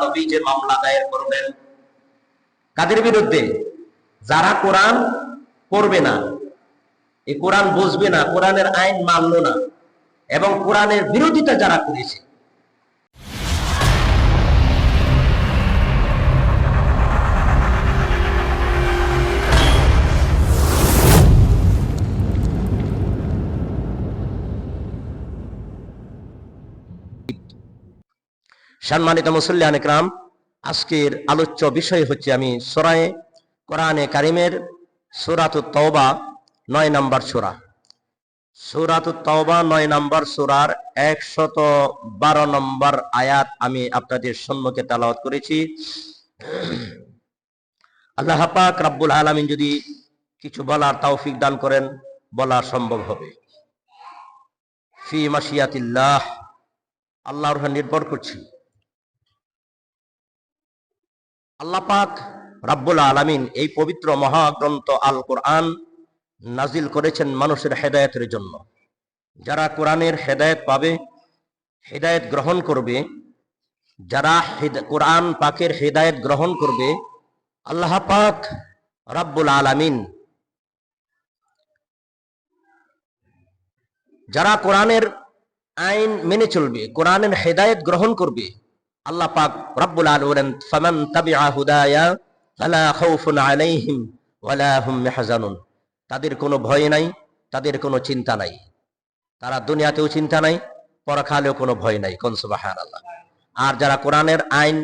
নবী যে মামলা দায়ের করবেন কাদের বিরুদ্ধে? যারা কোরআন পড়বে না, এই কোরআন বুঝবে না, কোরআনের আইন মানল না এবং কোরআনের বিরোধিতা যারা করেছে। সম্মানিত মুসল্লিয়ান ইকরাম, আজকের আলোচ্য বিষয় হচ্ছে আমি সূরা কোরআনে কারিমের সূরাতুত তাওবা 9 নম্বর সূরা। সূরাতুত তাওবা 9 নম্বর সূরার 112 নম্বর আয়াত আমি আপনাদের সম্মুখে তেলাওয়াত করেছি। আল্লাহ পাক রব্বুল আলামিন যদি কিছু বলার তৌফিক দান করেন, বলা সম্ভব হবে। ফি মাশিয়াতিল্লাহ, আল্লাহর উপর নির্ভর করছি। আল্লাহ পাক রব্বুল আলামিন এই পবিত্র মহাগ্রন্থ আল কোরআন নাজিল করেছেন মানুষের হেদায়েতের জন্য। যারা কোরআনের হেদায়েত পাবে, হেদায়েত গ্রহণ করবে, যারা কোরআন পাকের হেদায়েত গ্রহণ করবে, আল্লাহ পাক রব্বুল আলামিন যারা কোরআনের আইন মেনে চলবে, কোরআনের হেদায়েত গ্রহণ করবে, আল্লাহ পাক রব্বুল আলামিন বলেন, ফামান তাবিআ হুদায়া ফালা খাউফুন আলাইহিম ওয়ালা হুম ইয়াহজানুন। তাদের কোনো ভয় নাই, তাদের কোনো চিন্তা নাই। তারা দুনিয়াতেও চিন্তা নাই, পরকালেও কোনো ভয় নাই। কোন সুবহানাল্লাহ। আর যারা কোরআনের আইন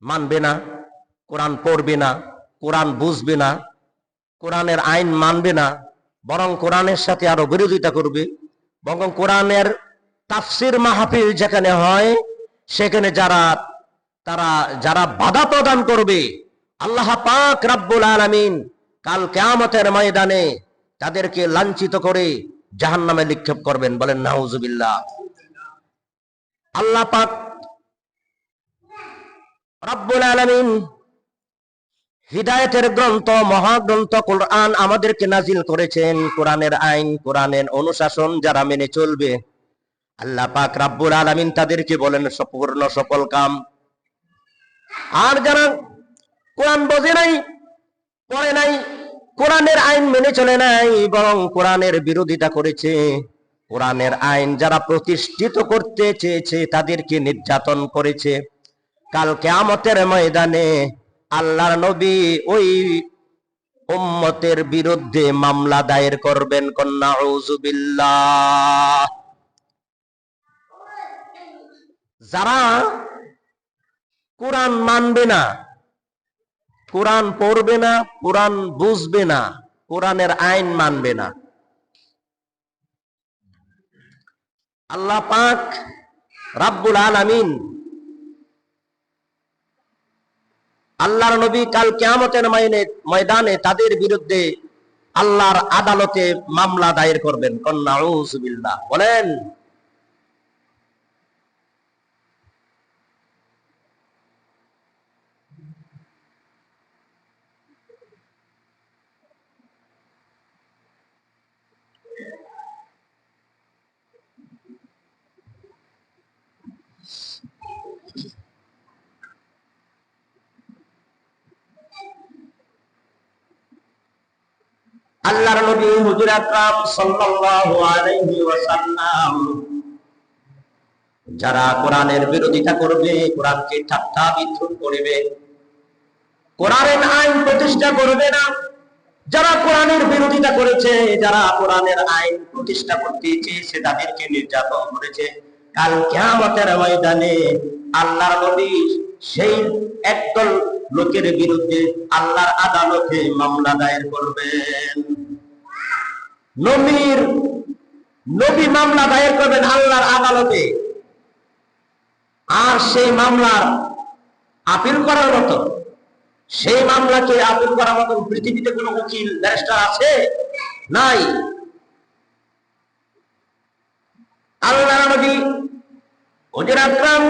মানবে না, কোরআন পড়বে না, কোরআন বুঝবে না, কোরআনের আইন মানবে না, বরং কোরআনের সাথে আরো বিরোধিতা করবে, বরং কোরআনের তাফসির মাহফিল যেখানে হয় সেখানে যারা বাধা প্রদান করবে, আল্লাহ পাক রব্বুল আলামিন কাল কিয়ামতের ময়দানে তাদেরকে লাঞ্ছিত করে জাহান্নামে নিক্ষেপ করবেন। বলেন নাউজুবিল্লাহ। আল্লাহ পাক রব্বুল আলামিন হিদায়াতের গ্রন্থ, মহাগ্রন্থ কোরআন আমাদেরকে নাজিল করেছেন। কোরআনের আইন, কোরআনের অনুশাসন যারা মেনে চলবে, আল্লাহ পাক রব্বুল আলামিন তাদেরকে বলেন সম্পূর্ণ সফল কাম। আর যারা কোরআন বোঝে নাই, পড়ে নাই, কোরআনের আইন মেনে চলে নাই, বরং কোরআনের বিরোধিতা করেছে, কোরআনের আইন যারা প্রতিষ্ঠিত করতে চেয়েছে তাদেরকে নির্যাতন করেছে, কাল কিয়ামতের ময়দানে আল্লাহর নবী ওই উম্মতের বিরুদ্ধে মামলা দায়ের করবেন। নাউযুবিল্লাহ। যারা কোরআন মানবে না, কোরআন পড়বে না, কোরআন বুঝবে না, কোরআনের আইন মানবে না, আল্লাহ পাক রব্বুল আলামিন আল্লাহর নবী কাল কিয়ামতের ময়দানে তাদের বিরুদ্ধে আল্লাহর আদালতে মামলা দায়ের করবেন। নাউযুবিল্লাহ। বলেন আল্লাহর নবী হুজুর আকরাম সাল্লাল্লাহু আলাইহি ওয়াসাল্লাম যারা কোরআনের বিরোধিতা করবে, কোরআনকে ঠাট্টা বিদ্রুপ করবে, কোরআনের আইন প্রতিষ্ঠা করবে না, যারা কোরআনের বিরোধিতা করেছে, যারা কোরআনের আইন প্রতিষ্ঠা করতে চেয়েছে তাদেরকে নির্যাতন করেছে, কাল কিয়ামতের ময়দানে আল্লাহর নবী সেই একদল লোকের বিরুদ্ধে আল্লাহর আদালতে মামলা দায়ের করবেন। নবী মামলা দায়ের করবেন আল্লাহর আদালতে। আর সেই মামলার আপিল করার মতো, সেই মামলাকে আপিল করার মতো পৃথিবীতে কোনো উকিল ব্যারিস্টার আছে? নাই। আল্লাহর নবী হুজুর আকরাম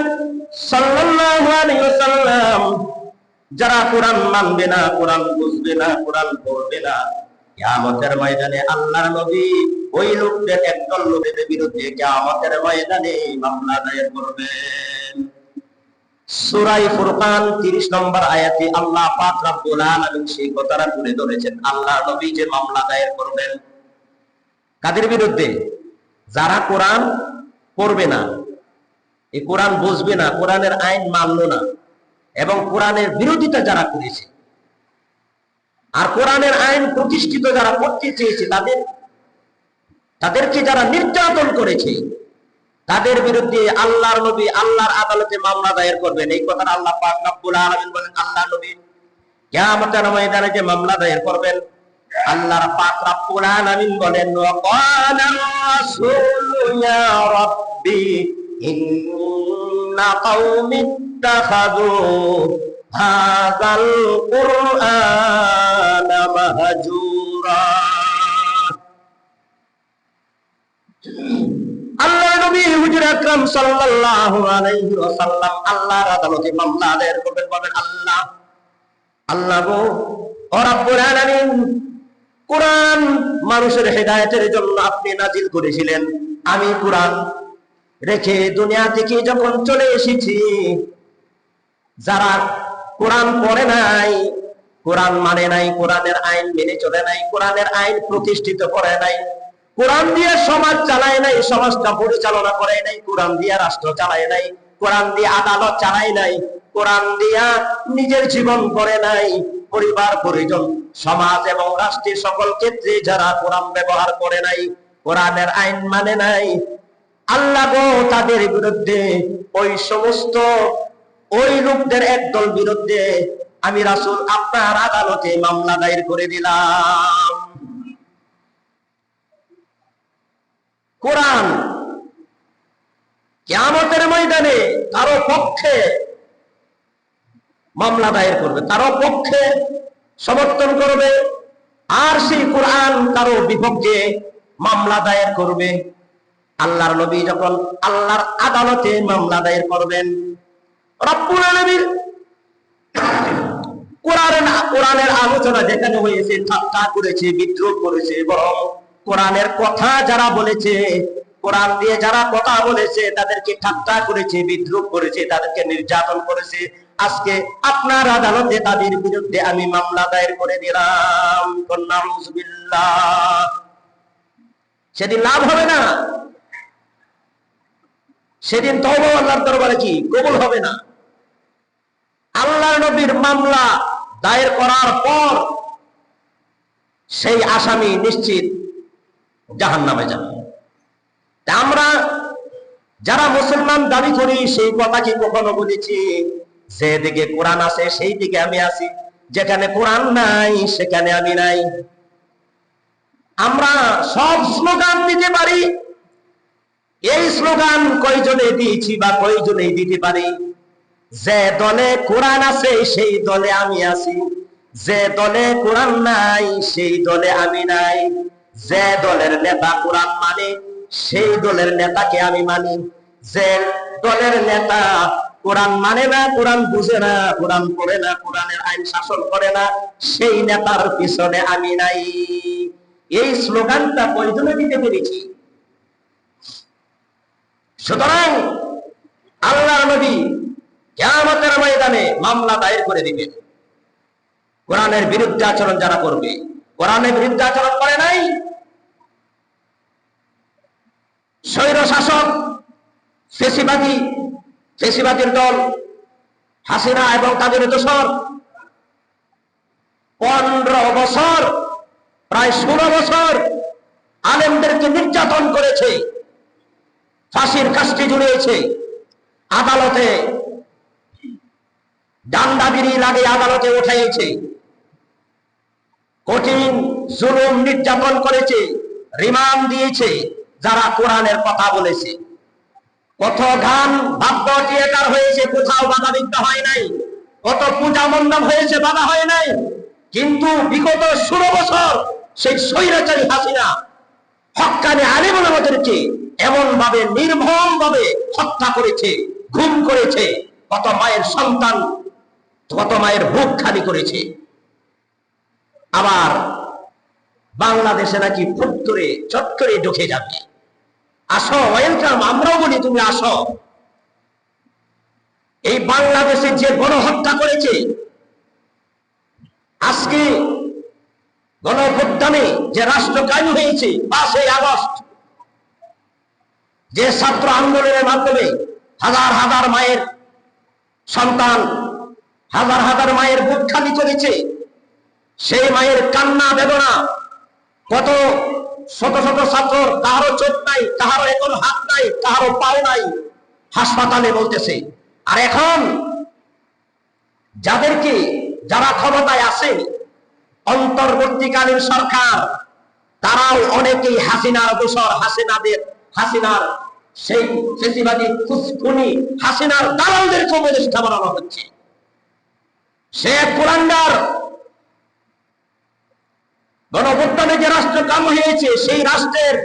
সাল্লাল্লাহু আলাইহি ওয়াসাল্লাম যারা কোরআন মানবে না, কোরআন বুঝবে না, কোরআন পড়বে না, কিয়ামতের ময়দানে আল্লাহর নবী ওই লোকদের একদল লোকের বিরুদ্ধে কিয়ামতের ময়দানে মামলা দায়ের করবেন। সূরা ফুরকান 30 নম্বর আয়াতে আল্লাহ পাক রব্বুল আলামিন সেই কথাটা তুলে ধরেছেন। আল্লাহ নবী যে মামলা দায়ের করবেন কাদের বিরুদ্ধে? যারা কোরআন পড়বে না, এই কোরআন বুঝবে না, কোরআনের আইন মানলো না, এবং কোরআনের বিরোধিতা যারা করেছে, আর কোরআনের আইন প্রতিষ্ঠিত যারা করতে চেয়েছে, তাদেরকে যারা নির্যাতন করেছে, তাদের বিরুদ্ধে আল্লাহর নবী আল্লাহর আদালতে মামলা দায়ের করবেন। এই কথাটা আল্লাহ পাক রব্বুল আলামিন বলেন। আল্লাহ নবী কিয়ামতের ময়দানে যে মামলা দায়ের করবেন, আল্লাহর পাক রব্বুল আলামিন বলেন, ওয়া ক্বালা রাসূলু ইয়া রাব্বি ইন্না কওমি ইত্তাখাযু হাযাল কুরআনা মাহজুরা। আল্লাহ নবী হুজুর আকরাম সাল্লাল্লাহু আলাইহি ওয়াসাল্লাম আল্লাহর আদালতে মামলা দায়ের করবেন। বলেন, আল্লাহ গো ও রব্বুল আলামিন, কোরআন মানুষের হেদায়েতের জন্য আপনি নাজিল করেছিলেন। আমি কোরআন রেখে দুনিয়া থেকে যখন চলে এসেছি, যারা কোরআন পড়ে নাই, কোরআন মানে নাই, কোরআনের আইন মেনে চলে নাই, কোরআনের আইন প্রতিষ্ঠিত করে নাই, কোরআন দিয়ে সমাজ চালায় নাই, সমাজটা পরিচালনা করে নাই, কোরআন দিয়ে রাষ্ট্র চালায় নাই, কোরআন দিয়ে আদালত চালায় নাই, কোরআন দিয়া নিজের জীবন করে নাই, পরিবার পরিজন সমাজ এবং রাষ্ট্রের সকল ক্ষেত্রে যারা কোরআন ব্যবহার করে নাই, কোরআনের আইন মানে নাই, আল্লাহ গো তাদের বিরুদ্ধে, ওই লোকদের একদল বিরুদ্ধে আমি রাসূল আপনার আদালতে মামলা দায়ের করে দিলাম। কোরআন কিয়ামতের ময়দানে কারো পক্ষে মামলা দায়ের করবে, কারো পক্ষে সমর্থন করবে, আর সেই কোরআন কারো বিপক্ষে মামলা দায়ের করবে। আল্লাহর নবী যখন আল্লাহর আদালতে মামলা দায়ের করবেন, রব্বুল আলামিন কোরআনের আলোচনা যেখানে হয়েছে, ঠাট্টা করেছে, বিদ্রোহ করেছে, বরং কোরআনের কথা যারা বলেছে, কোরআন দিয়ে যারা কথা বলেছে, তাদেরকে ঠাট্টা করেছে, বিদ্রোহ করেছে, তাদেরকে নির্যাতন করেছে, আজকে আপনার আদালতে তাদের বিরুদ্ধে আমি মামলা দায়ের করে দিলাম। নাউযুবিল্লাহ। সেদিন লাভ হবে না, সেদিন তওবা আল্লাহর দরবারে কি কবুল হবে না। আল্লাহর নবীর মামলা দায়ের করার পর সেই আসামি নিশ্চিত জাহান্নামে যাবে। আমরা যারা মুসলমান দাবি করি সেই কথা কি কখনো বলেছি যে দিকে কোরআন আছে সেই দিকে আমি আছি, যেখানে কোরআন নাই সেখানে আমি নাই? আমরা সব স্লোগান দিতে পারি, এই স্লোগান কয়জনে দিয়েছি বা কয়জনে দিতে পারি? যে দলে কোরআন আছে সেই দলে আমি আছি, যে দলে কোরআন নাই সেই দলে আমি নাই, যে দলের নেতা কোরআন মানে সেই দলের নেতাকে আমি মানি, যে দলের নেতা কোরআন মানে না, কোরআন বুঝে না, কোরআন পড়ে না, কোরআনের আইন শাসন করে না, সেই নেতার পিছনে আমি নাই। এই স্লোগানটা কয়জনে দিতে পেরেছি? সুতরাং আল্লাহর নবী কিয়ামতের ময়দানে মামলা দায়ের করে দিবেন। কোরআনের বিরুদ্ধে আচরণ যারা করবে, কোরআনের বিরুদ্ধে আচরণ করে নাই, স্বৈর শাসক ফেসিবাদীর দল হাসিনা এবং তাদের দোসর 15 বছর, প্রায় 16 বছর আলেমদেরকে নির্যাতন করেছে, ফাঁসির কাষ্ঠি ঝুলিয়েছে, আদালতে ডান্ডাবিড়ি লাগে আদালতে উঠাইছে, কঠিন জুলুম নির্যাতন করেছে, রিমান্ড দিয়েছে যারা কোরআনের কথা বলেছে। কত গান বাদ্য থিয়েটার হয়েছে, কোথাও বাধা বিঘ্ন হয় নাই, কত পূজা মণ্ডপ হয়েছে, বাধা হয় নাই, কিন্তু বিগত 16 বছর সেই স্বৈরাচারী হাসিনা হক্কানি আলেমদেরকে এমন ভাবে নির্মম ভাবে হত্যা করেছে, গুম করেছে, কত মায়ের সন্তান, কত মায়ের বুক খালি করেছে। আবার বাংলাদেশে নাকি ফুট করে চট করে ঢুকে যাবে। আসো, ওয়েলকাম, আমরাও বলি তুমি আসো। এই বাংলাদেশে যে গণহত্যা করেছে, আজকে গণঅভ্যুত্থানে যে রাষ্ট্র কায়েম হয়েছে 5ই আগস্ট, যে ছাত্র আন্দোলনের মাধ্যমে হাজার হাজার মায়ের সন্তান, হাজার হাজার মায়ের বুক খালি করেছে, সেই মায়ের কান্না বেদনা, কত শত শত ছাত্র, কাহারও চোখ নাই, কাহারও এখন হাত নাই, কাহারও পাও নাই, হাসপাতালে বলতেছে। আর এখন যাদেরকে, যারা ক্ষমতায় আছে, অন্তর্বর্তীকালীন সরকার, তারাও অনেকেই হাসিনার দোসর, হাসিনার সেই ফেসিবাদী খুনি হাসিনার দালালদেরকে উপদেষ্টা বানানো হচ্ছে। সে এক কুলাঙ্গার। গণঅভ্যুত্থানে যে রাষ্ট্র কায়েম হয়েছে, সেই রাষ্ট্রের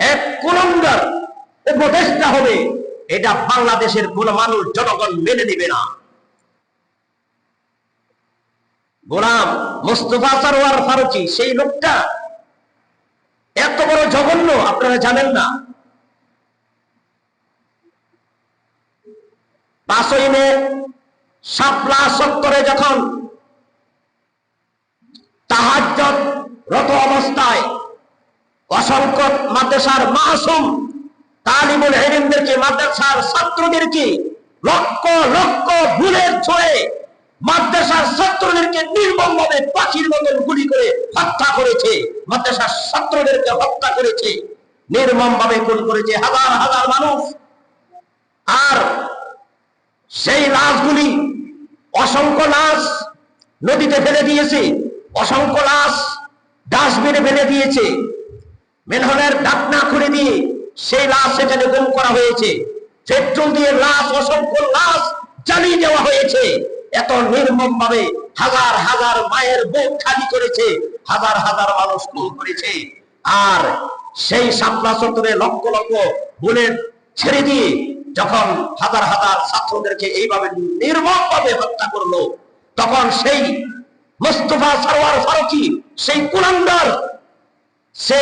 এক কুলাঙ্গার উপদেষ্টা হবে, এটা বাংলাদেশের কোন মানুষ, জনগণ মেনে নেবে না। গোলাম মোস্তফা সরওয়ার ফারুকী, সেই লোকটা এত বড় জঘন্য আপনারা জানেন না। 5ই মে শাপলা চত্বরে যখন তাহাজ্জুদরত অবস্থায় অসংখ্য মাদ্রাসার মাসুম তালিবুল ইলমদেরকে, মাদ্রাসার ছাত্রদেরকে লক্ষ লক্ষ বুলেট ছুঁড়ে মাদ্রাসার ছাত্রদেরকে নির্মমভাবে পাখির মতন গুলি করে হত্যা করেছে, মাদ্রাসার ছাত্রদেরকে হত্যা করেছে, নির্মমভাবে খুন করেছে হাজার হাজার মানুষ। আর সেই লাশগুলি, অসংখ্য লাশ নদীতে ফেলে দিয়েছে, অসংখ্য লাশ ডাস্টবিনে ফেলে দিয়েছে, মেনহোলের ঢাকনা খুলে দিয়ে সেই লাশ সেখানে গুম করা হয়েছে, পেট্রোল দিয়ে লাশ, অসংখ্য লাশ জ্বালিয়ে দেওয়া হয়েছে। এত নির্মম ভাবে হাজার হাজার মায়ের বুক খালি করেছে, হাজার হাজার মানুষ খুন করেছে। আর সেই শাপলা চত্বরে লক্ষ লক্ষ বুলেট ছেড়ে দিয়ে যখন হাজার হাজার ছাত্রদেরকে এইভাবে নির্মম ভাবে হত্যা করলো, তখন সেই মোস্তফা সরওয়ার ফারুকী, সেই কুলাঙ্গার, সে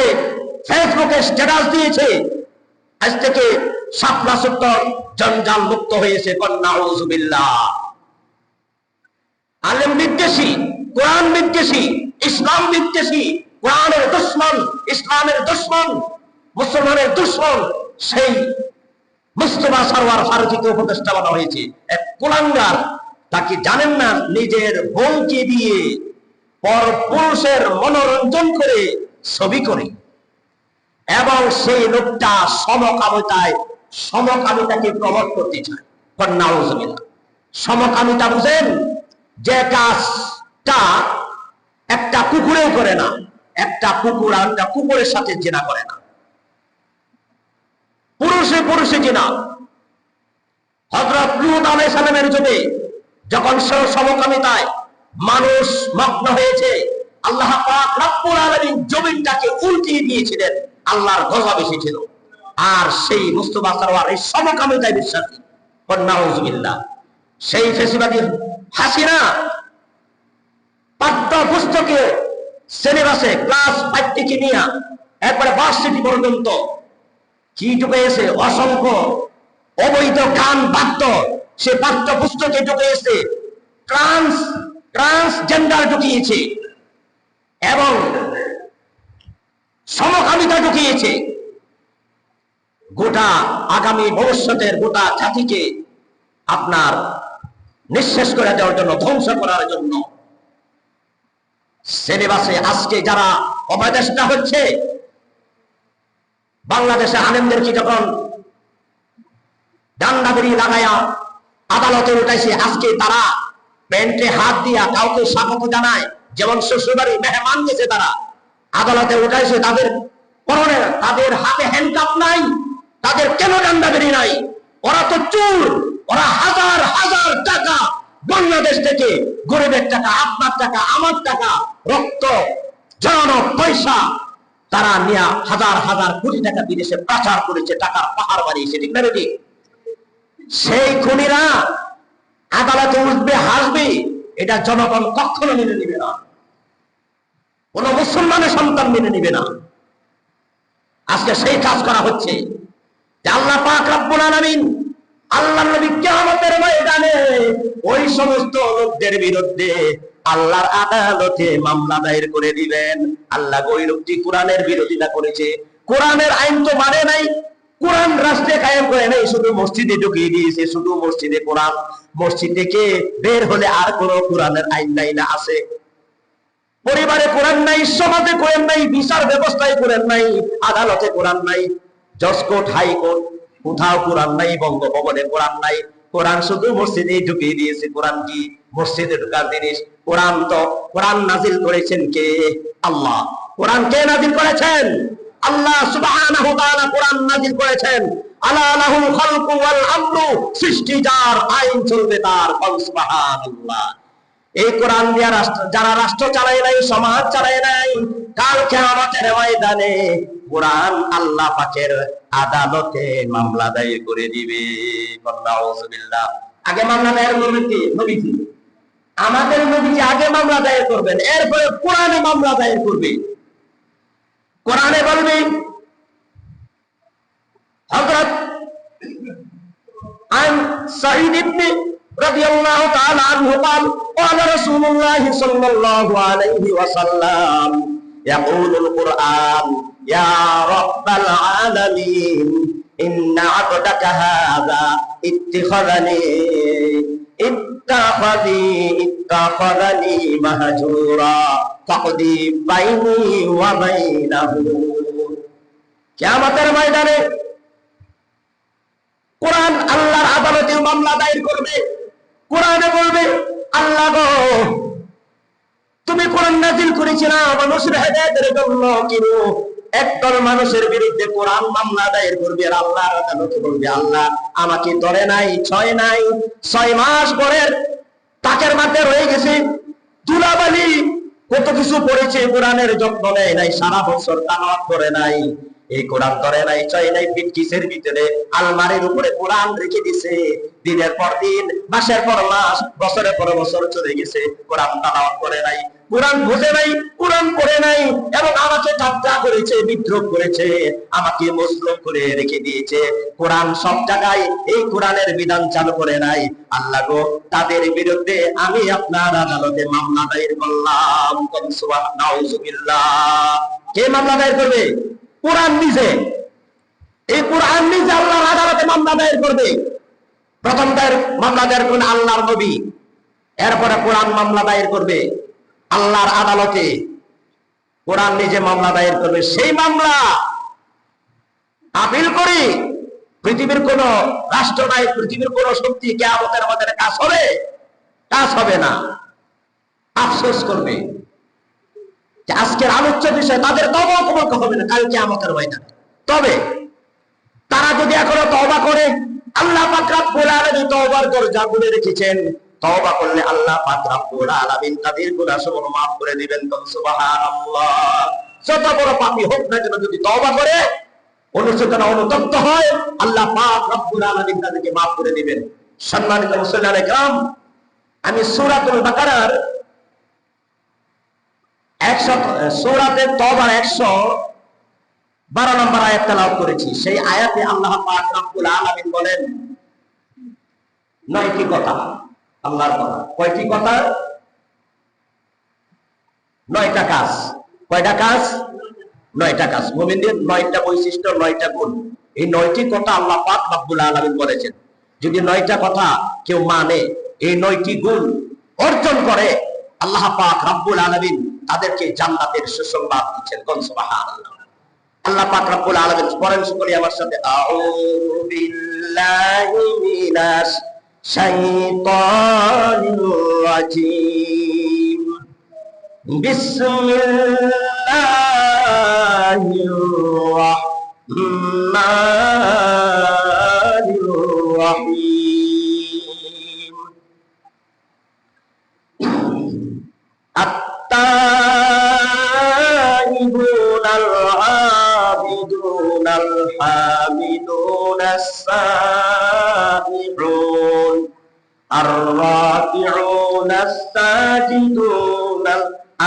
ফেসবুকে স্ট্যাটাস দিয়েছে, আজ থেকে শাপলা চত্বর জঞ্জাল মুক্ত হয়েছে। নাউযুবিল্লাহ। আলেম বিদ্বেষী, কোরআন বিদ্বেষী, ইসলাম বিদ্বেষী, কোরআনের দুশমন, ইসলামের দুশমন, মুসলমানের দুশমন সেই মুস্তফা সরওয়ার ফারুকীকে উপদেষ্টা বানানো হয়েছে। এক কুলাঙ্গার। তাকে জানেন না, নিজের বউকে দিয়ে পরপুরুষের মনোরঞ্জন করে ছবি করে, এবং সেই লোকটা সমকামিতাকে প্রমোট করতে চায়। নাউযুবিল্লাহ। সমকামিতা বুঝেন? যে কাজটা একটা কুকুরেও করে না, একটা কুকুর আর একটা কুকুরের সাথে জিনা করে না, পুরুষে পুরুষে জিনা। হযরত লূত আলাইহিস সালামের যুগে যখন সমকামিতায় মানুষ মগ্ন হয়েছে, আল্লাহ পাক রব্বুল আলামিন জমিনটাকে উল্টিয়ে দিয়েছিলেন, আল্লাহর গজব এসেছিল। আর সেই মুস্তফা সরওয়ার এই সমকামিতায় বিশ্বাসী। নাউযুবিল্লাহ। সেই ফেসিবাদী হাসিনা পাঠ্য পুস্তকে, সিলেবাসে ক্লাস 5 থেকে নিয়ে একবারে ভার্সিটি পর্যন্ত কি ঢুকেছে, অসংখ্য অবৈধ গান বাদ্য সে পাঠ্য পুস্তকে ঢুকেছে, ট্রান্সজেন্ডার ঢুকিয়েছে এবং সমকামিতা ঢুকিয়েছে। গোটা আগামী ভবিষ্যতের গোটা জাতিকে আপনার নিঃশেষ করে দেওয়ার জন্য, ধ্বংস করার জন্য সিলেবাসে আজকে যারা অপদেষ্টা হচ্ছে, বাংলাদেশে আলেমদেরকে যখন ডান্ডাবেড়ি লাগায়া আদালতে উঠাইছে, আজকে তারা প্যান্টে হাত দিয়া কাউকে স্বাগত জানায়, যেমন শ্বশুরবাড়ি মেহমান গেছে, তারা আদালতে উঠাইছে, তাদের পরনে, তাদের হাতে হ্যান্ডকাপ নাই, তাদের কেন ডান্ডাবেড়ি নাই? ওরা তো চোর, ওরা হাজার হাজার টাকা বাংলাদেশ থেকে, গরিবের টাকা, আপনার টাকা, আমার টাকা, রক্ত জড়ানো পয়সা তারা নিয়ে হাজার হাজার কোটি টাকা বিদেশে পাচার করেছে, টাকার পাহাড় বানিয়েছে, ঠিক না বেটি? সেই খুনিরা আদালতে উঠবে, হাসবে, এটা জনগণ কখনো মেনে নিবে না, কোন মুসলমানের সন্তান মেনে নিবে না। আজকে সেই কাজ করা হচ্ছে। আল্লাহ পাক রব্বুল আলামিন আল্লাহর নবী কিয়ামতের ময়দানে ওই সমস্ত লোকদের বিরুদ্ধে আল্লাহর আদালতে মামলা দায়ের করে দিবেন। আল্লাহ ওই লোকটি কোরআনের বিরোধিতা করেছে, কোরআনের আইন তো মানে নাই, কোরআন রাষ্ট্রে কায়েম করে নাই, শুধু মসজিদে ঢুকিয়ে দিয়েছে, শুধু মসজিদে কোরআন, মসজিদ থেকে বের হলে আর কোন কোরআনের আইন নাই না আছে? পরিবারে কোরআন নাই, সমাজে কোরআন নাই, বিচার ব্যবস্থায় কোরআন নাই, আদালতে কোরআন নাই, জজ কোর্ট, হাইকোর্ট, কোথাও কোরআন নাই, বঙ্গভবনে কোরআন নাই, কোরআন শুধু মসজিদে ঢুকিয়ে দিয়েছে। কোরআন কি মসজিদে ঢুকার জিনিস? কোরআন তো, কোরআন নাজিল করেছেন কে? আল্লাহ। কোরআন কে নাজিল করেছেন? আল্লাহ সুবহানাহু ওয়া তাআলা কোরআন নাজিল করেছেন। আলা লাহুল খালকু ওয়াল আমরু, সৃষ্টি যার, আইন চলবে তার। সুবহানাল্লাহ। এই কোরআন দিয়া রাষ্ট্র, যারা রাষ্ট্র চালায় নাই, সমাজ চালায় নাই, কাল কিয়ামতের ময়দানে কোরআন আল্লাহ পাকের আদালতে মামলা দায়ের করে দিবে। নাউযুবিল্লাহ। আগে মামলা দায়ের করবেন কি? নবীজি। আমাদের নবীজি আগে মামলা দায়ের করবেন, এরপরে কোরআনে মামলা দায়ের করবে। কোরআনে বলবে, হযরত আন সাঈদ ইবনে রাদিয়াল্লাহু তাআলা আনহু قال قال رسول الله صلى الله عليه وسلم يقول القرآن يا رب العالمين إن عبدك هذا اتخذني مهجورا فاقضي بيني وبينه। কিয়ামতের ময়দানে কোরআন আল্লাহর আদালতে মামলা দায়ের করবে। কোরআনে বলবে, আল্লাহ গো, তুমি কোরআন নাযিল করেছিলা মানুষের হেদায়েতের জন্য, কিন্তু একদল মানুষের বিরুদ্ধে কোরআন মামলা দায়ের করবে। আর আল্লাহর আদালতে বলবে, আল্লাহ আমাকে ধরে নাই, ছয় নাই, 6 মাস পরে তাকের মাঝে রয়ে গেছে ধুলাবালি, কত কিছু পড়েছে, কোরআনের যত্ন নেয় নাই, সারা বছর তালাওয়াত করে নাই, এই কোরআন ধরে নাই, ছয় নাই, পিটকিসের ভিতরে আলমারির উপরে কোরআন রেখে দিছে, দিনের পর দিন, মাসের পর মাস, বছরের পর বছর চলে গেছে, কোরআন তালাওয়াত করে নাই, কোরআন বুঝে নাই, কোরআন পড়ে নাই, এবং আমাকে ঠাট্টা করেছে, বিদ্রোহ করেছে, আমাকে মজলুম করে রেখে দিয়েছে, কোরআন সব জায়গায় এই কোরআনের বিধান চালু করে নাই। আল্লাহ গো, তাদের বিরুদ্ধে আমি আপনার আদালতে মামলা দায়ের করলাম। নাউযুবিল্লাহ। কে মামলা দায়ের করবে? কোরআন নিজে। এই কোরআন নিজে আল্লাহর আদালতে মামলা দায়ের করবে। প্রথম মামলা দায়ের করবেন আল্লাহর নবী, এরপরে কোরআন মামলা দায়ের করবে আল্লাহর আদালতে। কোরআন নিজে মামলা দায়ের করবে। সেই মামলা আপিল করে পৃথিবীর কোন রাষ্ট্র নাই, পৃথিবীর কোন শক্তি কিয়ামতের ময়দানে কাজ হবে? কাজ হবে না। আফসোস করবে যে আজকের আলোচ্য বিষয় তাদের তওবা কবুল হবে না কাল কিয়ামতের ময়দানে। তবে তারা যদি এখনো তওবা করে, আল্লাহ পাক রব্বুল আলামিন তওবার দরজা খুলে রেখেছেন। তওবা করলে আল্লাহ পাক রব্বুল আলামিন তাদের গুনাহসমূহ মাফ করে দিবেন। সুবহানাল্লাহ। যত বড় পাপী হোক না কেন, যদি তওবা করে, অনুশোচনা অনুতপ্ত হয়, আল্লাহ পাক রব্বুল আলামিন তাদেরকে মাফ করে দিবেন। সম্মানিত মুসলিম کرام, আমি সূরাতুল বাকারার সূরাতে তওবার 112 নম্বর আয়াত তেলাওয়াত করেছি। সেই আয়াতে আল্লাহ পাক রব্বুল আলামিন বলেন 9টি কথা, আল্লাহর কথা। কয়টি কথা? 9টা কাজ। কয়টা কাজ? 9টা কাজ। মুমিনদের 9টা বৈশিষ্ট্য, 9টা গুণ। এই 9টি কথা আল্লাহ পাক রব্বুল আলামিন বলেছেন। যদি 9টা কথা কেউ মানে, এই 9টি গুণ অর্জন করে, আল্লাহ পাক রব্বুল আলামিন তাদেরকে জান্নাতের সুসংবাদ দিচ্ছেন। সুবহানাল্লাহ। আল্লাহ পাক রব্বুল আলামিন পড়েন সকলে আমার সাথে, আউযু বিল্লাহি মিনাশ শাইতানির রাজীম, বিসমিল্লাহির রাহমানির রাহিম। التائبون العابدون الحامدون السائحون الراكعون الساجدون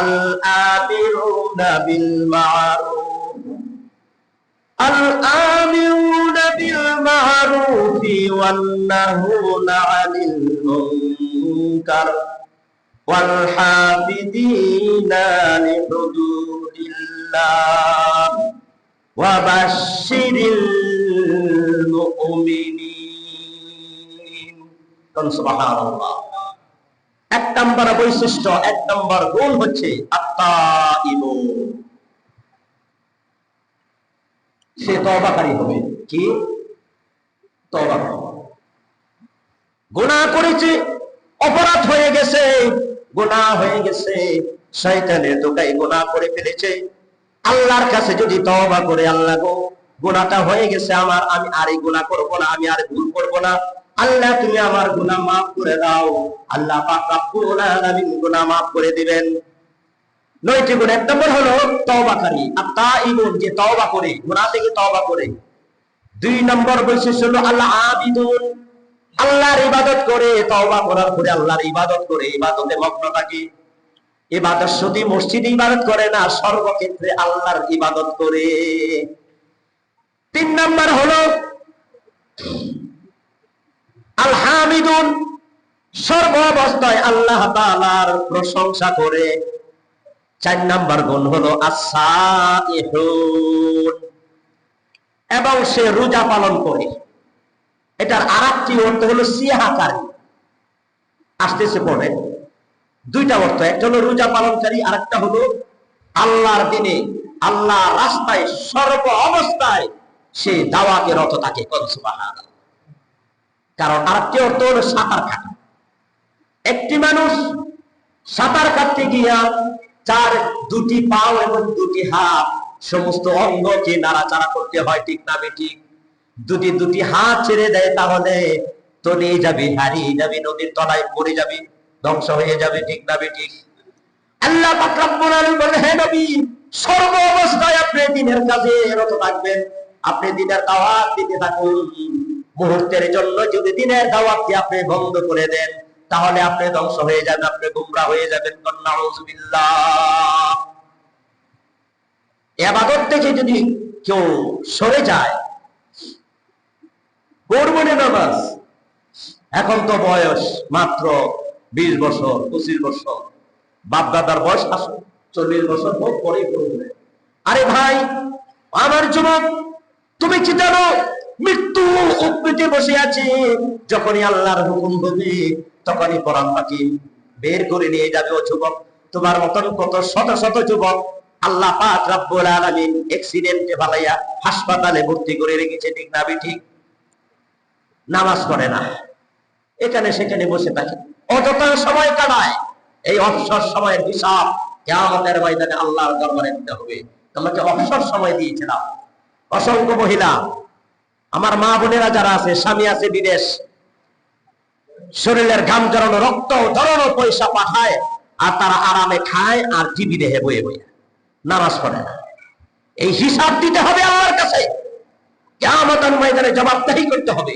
الآمرون بالمعروف الآمرون بالمعروف والنهون عن المنكر والحافظين لحدود الله وبشر المؤمنين সুবহানাল্লাহ। এক নম্বর বৈশিষ্ট্য, এক নম্বর গুণ হচ্ছে আত্তাইবু, সে তওবাকারী হবে। কি? তওবা। গুনাহ করেছে, অপরাধ হয়ে গেছে, গুনাহ হয়ে গেছে, শয়তানের ধোঁকায় গুনাহ করে ফেলেছে, আল্লাহর কাছে যদি তওবা করে, আল্লাহ গো গুনাহটা হয়ে গেছে আমার, আমি আর এই গুনাহ করব না, আমি আর ভুল করব না, আল্লাহ তুমি আমার গুনাহ মাফ করে দাও, আল্লাহ পাক রব্বুল আলামিন গুনাহ মাফ করে দিবেন। নয়টি গুণ। এক নম্বর হলো তওবাকারী, আত্তাইবুন, যে তওবা করে, গুনাহ থেকে তওবা করে। দুই নম্বর বৈশিষ্ট্য হলো আল্লাহ আবিদুন, আল্লাহর ইবাদত করে, তওবা করার পরে আল্লাহর ইবাদত করে, ইবাদতে মগ্ন থাকে। ইবাদত শুধু মসজিদে ইবাদত করে না, সর্বক্ষেত্রে আল্লাহর ইবাদত করে। তিন নম্বর হলো আল হামিদুন, সর্ব অবস্থায় আল্লাহ তাআলার প্রশংসা করে। চার নম্বর গুণ হলো আস-সাইহুন, এবং সে রোজা পালন করে। এটার আরেকটি অর্থ হলো সিয়াহাকারী। আসতেছে পড়ে দুইটা অর্থ, একটা হলো রোজা পালনকারী, আরেকটা হলো আল্লাহর দিনে, আল্লাহর রাস্তায় সর্ব অবস্থায় সে দাওয়াতে রত থাকে। সুবহানাল্লাহ। কারণ আরেকটি অর্থ হলো সাঁতার কাটা। একটি মানুষ সাঁতার কাটতে গিয়া তার দুটি পাও এবং দুটি হাত, সমস্ত অঙ্গকে নাড়াচাড়া করতে হয়, ঠিক না বেঠিক? দুটি হাত ছেড়ে দেয় তাহলে তলিয়ে যাবে, হারিয়ে যাবে, নদীর তলায় পড়ে যাবে, ধ্বংস হয়ে যাবে, ঠিক না বেঠিক? আল্লাহ পাক রব্বুল আলামিন বলেন, হে নবী, সর্ব অবস্থায় আপনি দ্বীনের কাজে রত থাকবেন, আপনি দ্বীনের দাওয়াত দিতে থাকুন। মুহূর্তের জন্য যদি দ্বীনের দাওয়াতকে আপনি বন্ধ করে দেন, তাহলে আপনি ধ্বংস হয়ে যাবেন, আপনি গোমরা হয়ে যাবেন। নাউযুবিল্লাহ। ইবাদত থেকে যদি কেউ সরে যায়, পড়বে নামাজ, এখন তো বয়স মাত্র 20 বছর, 25 বছর, বাপ দাদার বয়স 40 বছর পরেই পড়বে। আরে ভাই আমার যুবক, তুমি কি জানো মৃত্যু উপরে বসে আছে, যখনই আল্লাহর হুকুম হবে তখনই পরাণ পাখি বের করে নিয়ে যাবে। ও যুবক, তোমার মতন কত শত শত যুবক আল্লাহ পাক রব্বুল আলামিন অ্যাক্সিডেন্টে ফালাইয়া হাসপাতালে ভর্তি করে রেখেছে, ঠিক না ঠিক? নামাজ পড়ে না, এখানে সেখানে বসে থাকে, অযথা সময় কাটায়। এই অবসর সময়ের হিসাব কিয়ামতের ময়দানে আল্লাহর দরবারে দিতে হবে। তোমাকে অবসর সময় দিয়েছিলাম। অসংখ্য মহিলা, আমার মা বোনেরা যারা আছে, স্বামী আছে বিদেশ, শরীরের ঘাম জড়ানো, রক্ত জড়ানো পয়সা পাঠায়, আর তারা আরামে খায় আর টিভি দেখে বয়ে বয়ে, নামাজ পড়ে না। এই হিসাব দিতে হবে আল্লাহর কাছে, কিয়ামতের ময়দানে জবাবদিহি করতে হবে।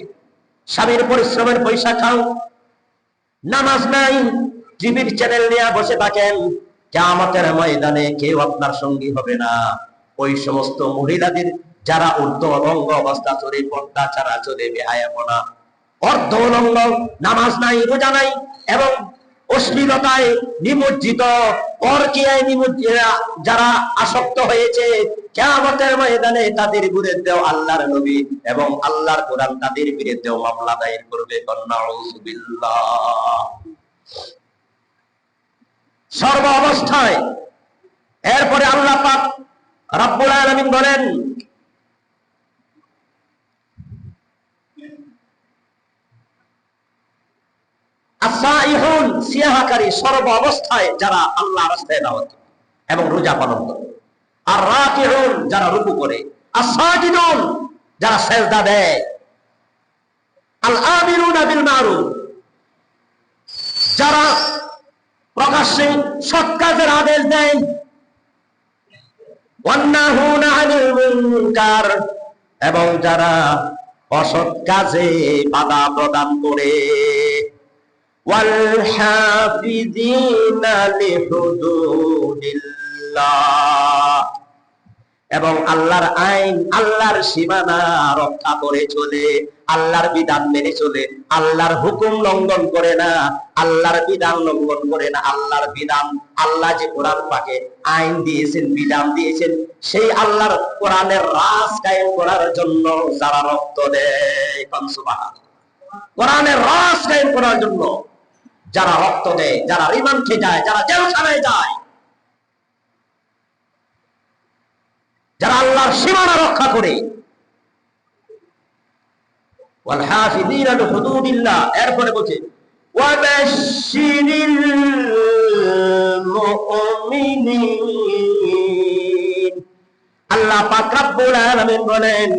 স্বামীর পরিশ্রমের পয়সা খাও, নামাজ নাই, টিভির চ্যানেল নিয়ে বসে থাকেন, কিয়ামতের ময়দানে কেউ আপনার সঙ্গী হবে না। ওই সমস্ত মহিলাদের যারা ঊর্ধ্ব অলঙ্গ অবস্থা চলে, পর্দা ছাড়া চলে, বেহায়াপনা, অর্ধ অলঙ্গ, নামাজ নাই, রোজা নাই, এবং অশ্লীলতায় নিমজ্জিত, পরকীয়ায় নিমজ্জিত যারা আসক্ত হয়েছে, কিয়ামতের ময়দানে তাদের বিরুদ্ধেও আল্লাহর নবী এবং আল্লাহর কোরআন তাদের বিরুদ্ধেও মামলা দায়ের করবে। নাউযুবিল্লাহ। সর্ব অবস্থায়। এরপরে আল্লাহ পাক রব্বুল আলামিন বলেন, আস-সাইহুন, সিয়াহাকারী, সর্ব অবস্থায় যারা আল্লাহর রাস্তায় দাওয়াত এবং রোজা পালন করে। আর রাকিউন, যারা রুকু করে। আস-সাজিদুন, যারা সিজদা দেয়। আল আমিরুনা বিল মারুফ, যারা প্রকাশ্যে সৎ কাজের আদেশ দেয়। ওয়ান্নাহুনা আনিল মুনকার, এবং যারা অসৎ কাজে বাধা প্রদান করে। ওয়াল হাফিযিনা লিহুদুদিল্লাহ, এবং আল্লাহর আইন, আল্লাহর সীমানা রক্ষা করে চলে, আল্লাহর বিধান মেনে চলে, আল্লাহর হুকুম লঙ্ঘন করে না, আল্লাহর বিধান লঙ্ঘন করে না। আল্লাহর বিধান, আল্লাহ যে কোরআন পাকে আইন দিয়েছেন, বিধান দিয়েছেন, সেই আল্লাহর কোরআনের রাজ কায়েম করার জন্য যারা রক্ত দেয়, কোরআনের রাজ কায়েম করার জন্য যারা রক্ত দেয়, যারা রিমান্ডে যায়, যারা জেলখানায় যায়, যারা আল্লাহর সীমানা রক্ষা করে, ওয়াল হাফিযিনা লিহুদুদিল্লাহ, এরপরে বলছে ওয়াবাশশিরিল মুমিনিন। আল্লাহ পাক রব্বুল আলামিন বলেন,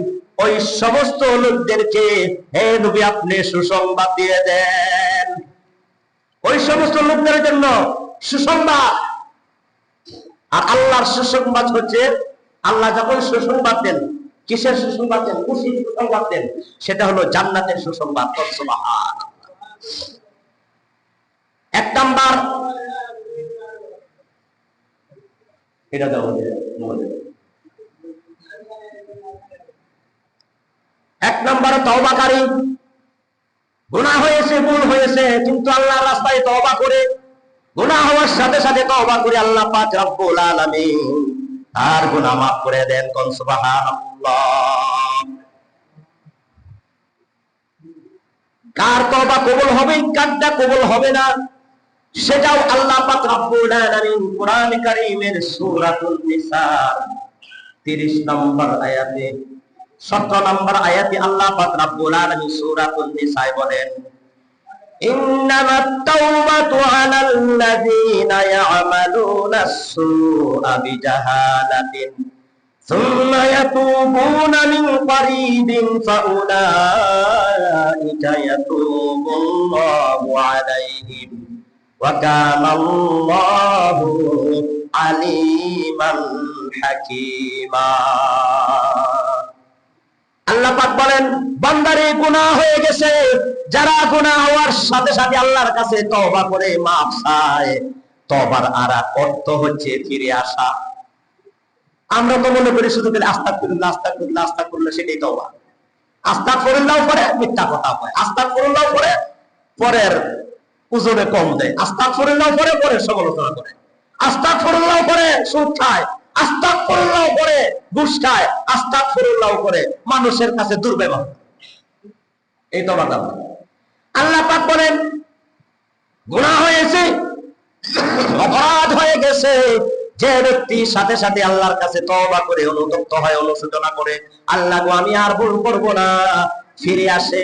ওই সমস্ত লোকদেরকে হে নবী আপনি সুসংবাদ দিয়ে দেন, ওই সমস্ত লোকদের জন্য সুসংবাদ। আর আল্লাহর সুসংবাদ হচ্ছে, আল্লাহ যখন সুসংবাদ দেন, কিসের সুসংবাদ দেন? খুশির সুসংবাদ দেন, সেটা হলো জান্নাতের সুসংবাদ। সুবহানাল্লাহ। এক নাম্বার, এটা দাও, এক নম্বরে তওবাকারী, গুনাহ হয়েছে, ভুল হয়েছে, কিন্তু আল্লাহর রাস্তায় তওবা করে, গুনাহ হওয়ার সাথে সাথে তওবা করে আল্লাহ পাক রব্বুল আলামিন আর গুনাহ মাফ করে দেন। কোন সুবহানাল্লাহ। কার তওবা কবুল হবে, কারটা কবুল হবে না, সেটাও আল্লাহ পাক রব্বুল আলামিন কোরআন কারীমের সূরাতুন নিসা 30 নম্বর আয়াতে, 17 নম্বর আয়াতে আল্লাহ পাক রব্বুল আলামিন সূরাতুন নিসা বলেন, ইন্নামাত তাওবাতু আলাল্লাযীনা ইয়া'মালুনাস সূআ বিজাহালাতিন সুম্মা ইয়াতুবুনা মিন কারীবিন ফাউলাইকা ইয়াতুবুল্লাহু আলাইহিম ওয়া কানাল্লাহু আলীমান হাকীমা। আল্লাহ পাক বলেন, বান্দারে গুনাহ হয়ে গেছে, যারা গুনাহ হওয়ার সাথে সাথে আল্লাহর কাছে তওবা করে মাফ চায়, তওবার আরেক অর্থ হচ্ছে ফিরে আসা। আমরা তো মনে করি শুধু আস্তাগফিরুল্লাহ আস্তাগফিরুল্লাহ আস্তাগফিরুল্লাহ, সেটাই তওবা। আস্তাগফিরুল্লাহ পরে মিথ্যা কথা কয়, আস্তাগফিরুল্লাহ পরে পরের উজরে কম দেয়, আস্তাগফিরুল্লাহ পরে পরের সমালোচনা করে, আস্তাগফিরুল্লাহ পরে সুদ খায়, আস্তাগফিরুল্লাহ পরে ঘুষ খায়, আস্তাগফিরুল্লাহ পরে মানুষের কাছে দুর্ব্যবহার। এই তওবা দাও। আল্লাহ পাক বলেন, গুনাহ হয়েছে, অপরাধ হয়ে গেছে, যে ব্যক্তি সাথে সাথে আল্লাহর কাছে তওবা করে, অনুতপ্ত হয়, অনুশোচনা করে, আল্লাহ গো আমি আর ভুল করব না, ফিরে আসে।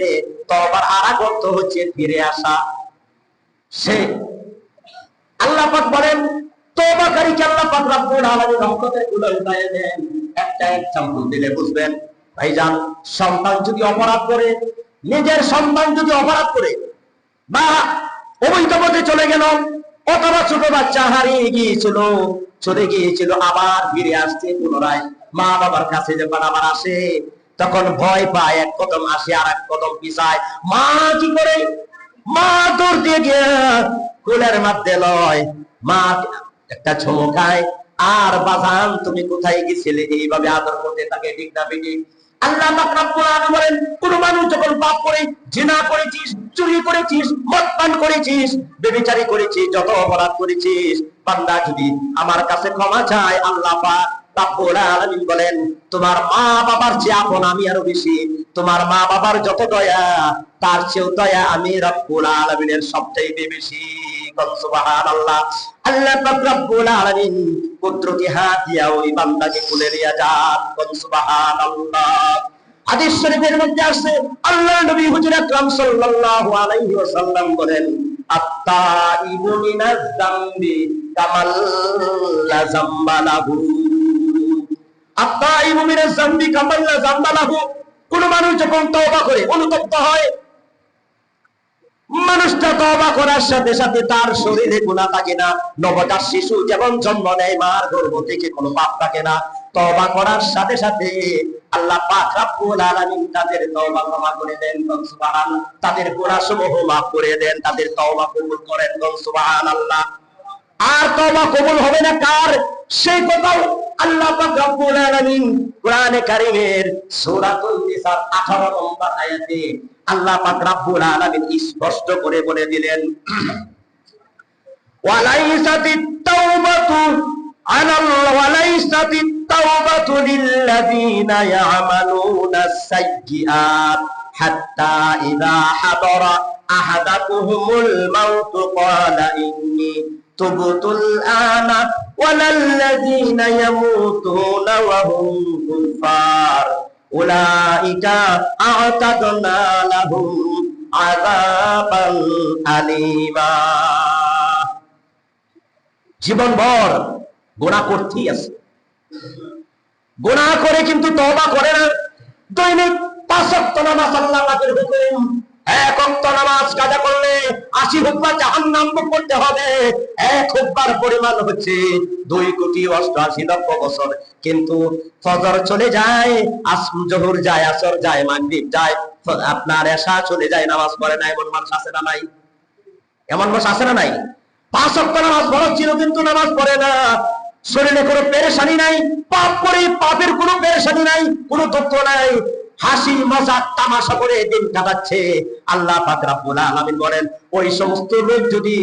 তওবার আরেক অর্থ হচ্ছে ফিরে আসা। সে আল্লাহ পাক বলেন, তওবাকারীকে আল্লাহ পাক রব্বুল আলামিন রহমতের কুলে উঠায় দেন। একটা এক্সাম্পল দিলে বুঝবেন। ভাইজান, সন্তান যদি অপরাধ করে, নিজের সন্তান যদি অপরাধ করে বা অবৈধ পথে চলে গেল, অথবা ছোট বাচ্চা হারিয়ে গিয়েছিল, চলে গিয়েছিল, আবার ফিরে আসছে, পুনরায় মা বাবার কাছে যখন আবার আসে, তখন ভয় পায়, এক কদম আসে আর এক কদম পিছায়। মা কি করে? মা দৌড় দিয়ে গিয়ে কোলের মধ্যে লয়, মা একটা চমকায়, আর বাজান তুমি কোথায় গেছিলে, এইভাবে আদর করতে থাকে, ঠিক না বেটি? আল্লাহ পাক রব্বুল আলামিন বলেন, কোন মানুষ যখন পাপ করে, জিনা করেছিস, চুরি করেছিস, মদ পান করেছিস, ব্যভিচারী করেছিস, যত অপরাধ করেছিস, বান্দা যদি আমার কাছে ক্ষমা চায়, আল্লাহ পাক রব্বুল আলামিন বলেন, তোমার মা বাবার চেয়ে আপন আমি আরো বেশি। তোমার মা বাবার যত দয়া, তার চেয়েও দয়া আমি রব্বুল আলামিনের সবচেয়ে বেশি। সুবহানাল্লাহ। আল্লাহ পাক রব্বুল আলামিন কুদরতি হাত দিয়া ওই বান্দাকে কোলে নিয়ে যান। সুবহানাল্লাহ। হাদিস শরীফের মধ্যে আছে, আল্লাহর নবী হুজুর আকরাম সাল্লাল্লাহু আলাইহি ওয়াসাল্লাম বলেন, আত-তাইবু মিনাজ যামবি কামাল লা যামবা লাহু। আত-তাইবু মিনাজ যামবি কামাল লা যামবা লাহু। কোন মানুষ যখন তওবা করে, অনুতপ্ত হয়, মানুষটা তওবা করার সাথে সাথে তার শরীরে গুনাহ থাকে না। নবজাত শিশু যেমন জন্ম নেয়, মার গর্ভ থেকে কোনো পাপ থাকে না। তওবা করার সাথে সাথে আল্লাহ পাক রব্বুল আলামিন তাদের তওবা ক্ষমা করে দেন। সুবহানাল্লাহ। তাদের গুনাহসমূহ মাফ করে দেন, তাদের তওবা কবুল করেন। সুবহানাল্লাহ। আর তওবা কবুল হবে না কার, সেই কথাও আল্লাহ পাক রব্বুল আলামিন কোরআনে কারীমের সূরাতুন নিসার 18 নম্বর আয়াতে আল্লাহ পাক রব্বুল আলামিন স্পষ্ট করে বলে দিলেন, ওয়ালাইসাতিত তাওবাতু ওয়ালাইসাতিত তাওবাতু লিল্লাযীনা ইয়ামালুনাস সাইয়্যাত হাত্তা ইযা হাদারা আহাদাকুহুমুল মাউতু ক্বালা ইন্নী তুবতুল আনা ওয়ালাল্লাযীনা ইয়ামুতুনা ওয়া হুম কুফার উলাইকা আ'তাদনা লাহুম আযাবান আলীমা। জীবনভর গুনাহ করতেই আছে, গুনাহ করে কিন্তু তওবা করে না। দৈনিক 5 ওয়াক্ত নামাজ আল্লাহ পাকের হুকুম, 1 ওয়াক্ত নামাজ কাজা করলে 80 হুকমা জাহান্নাম ভোগ করতে হবে। 1 হুকমার পরিমাণ হচ্ছে 2,88,00,000 বছর। কিন্তু ফজর চলে যায়, জোহর যায়, আসর যায়, মাগরিব যায়, আপনার এশা চলে যায়, নামাজ পড়ে না, এমন মানুষ আছে না নাই? এমন মানুষ আছে না নাই? 5 ওয়াক্ত নামাজ ফরজ ছিল কিন্তু নামাজ পড়ে না। শরীরে কোনো পেরেশানি নাই, পাপ করে পাপের কোনো পেরেশানি নাই, কোনো দুঃখ নাই, হাসি মজাক তামাশা করে দিন কাটাচ্ছে। আল্লাহ পাক রব্বুল আলামিন বলেন, ওই সমস্ত লোক যদি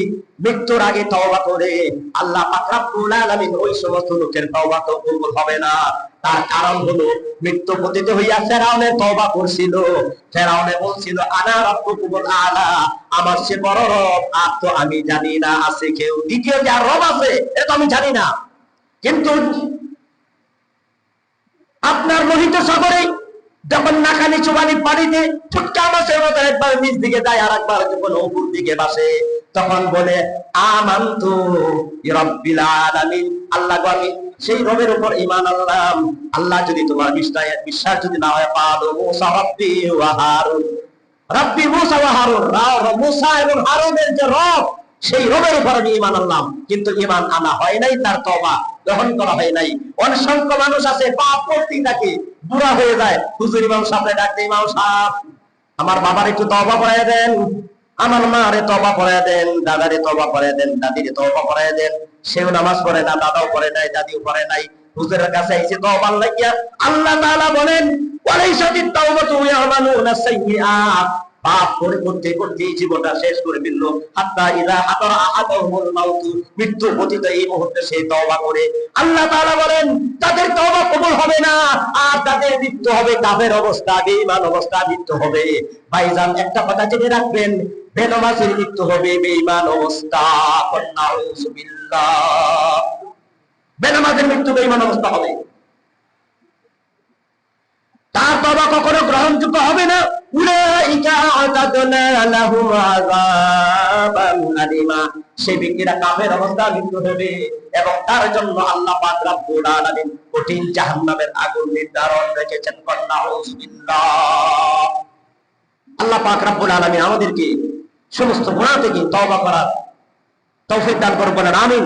মৃত্যুর আগে তওবা করে, আল্লাহ পাক রব্বুল আলামিন ওই সমস্ত লোকের তওবা তো কবুল হবে না। তার কারণ হলো, মৃত্যু পতিত হইয়া ফেরাউনের তওবা করছিল। ফেরাউনে বলছিল, আনা রাব্বুকুমুল আলা, আমার সে বড় রব আর তো আমি জানি না আছে কেউ, দ্বিতীয় যে আর রব আছে এটা তো আমি জানি না। কিন্তু আপনার লোহিত সাগরে যখন নাকানি চুবানি পানিতে ফুটকা মাছের মতো একবার নিচ দিকে যায় আর একবার যখন উপর দিকে বাসে, তখন বলে আমানতু বিরাব্বিল আলামিন, আল্লাহ গো আমি সেই রবের উপর ঈমান আনলাম। আল্লাহ যদি তোমার বিশ্বাস যদি না হয়, পাদো মুসা রাব্বি ওয়া হারুন, রাব্বি মুসা ওয়া হারুন, মুসা এবং হারুনের যে রব, সেই রবের উপর আমি ঈমান আনলাম। কিন্তু ঈমান আনা হয় নাই, তার তওবা গ্রহণ করা হয় নাই। অনেক সংখ্যক মানুষ আছে পাপ করতেই থাকে, বুড়া হয়ে যায়, হুজুর ইমাম সাহেবকে ডাকতে, ইমাম সাহেব আমার বাবার একটু তওবা করায় দেন, আমার মারে তওবা করায় দেন, দাদারে তওবা করায় দেন, দাদিরে তওবা করায় দেন। সেও নামাজ পড়ে না, দাদাও পড়ে নাই, দাদিও পড়ে নাই, হুজুরের কাছে আইছে তওবার লাগিয়া। আল্লাহ তাআলা বলেন, ওয়ালাইসাতিত তাওবাতু ইয়ামালুনা সাইয়্যাত, পাপ করে করতে করতে জীবনটা শেষ করে ফেলল। হাত্তা ইযা হাদারা আহাদাহুমুল মাউতু, মৃত্যু পতিত এই মুহূর্তে সে তওবা করে। আল্লাহ তাআলা বলেন, তাদের তওবা কবুল হবে না, আর তাদের মৃত্যু হবে কাফের অবস্থা, বেঈমান অবস্থা মৃত্যু হবে। ভাইজান একটা কথা জেনে রাখবেন, বেনামাজের মৃত্যু হবে বেঈমান অবস্থা। নাউযুবিল্লাহ, বেনামাজের মৃত্যু বেঈমান অবস্থা হবে, তার তওবা কখনো গ্রহণযোগ্য হবে না। উলাইকা আ'তাদনা লাহুম আযাবান আলীমা, সেই ব্যক্তিরা কাফের অবস্থা মৃত্যু হবে এবং তার জন্য আল্লাহ পাক রব্বুল আলামিন কঠিন জাহান্নামের আগুন নির্ধারণ রেখেছেন। নাউযুবিল্লাহ। আল্লাহ পাক রব্বুল আলামিন আমাদেরকে সমস্ত গুনাহ থেকে তওবা করার তৌফিক দান করুন, বলেন আমিন।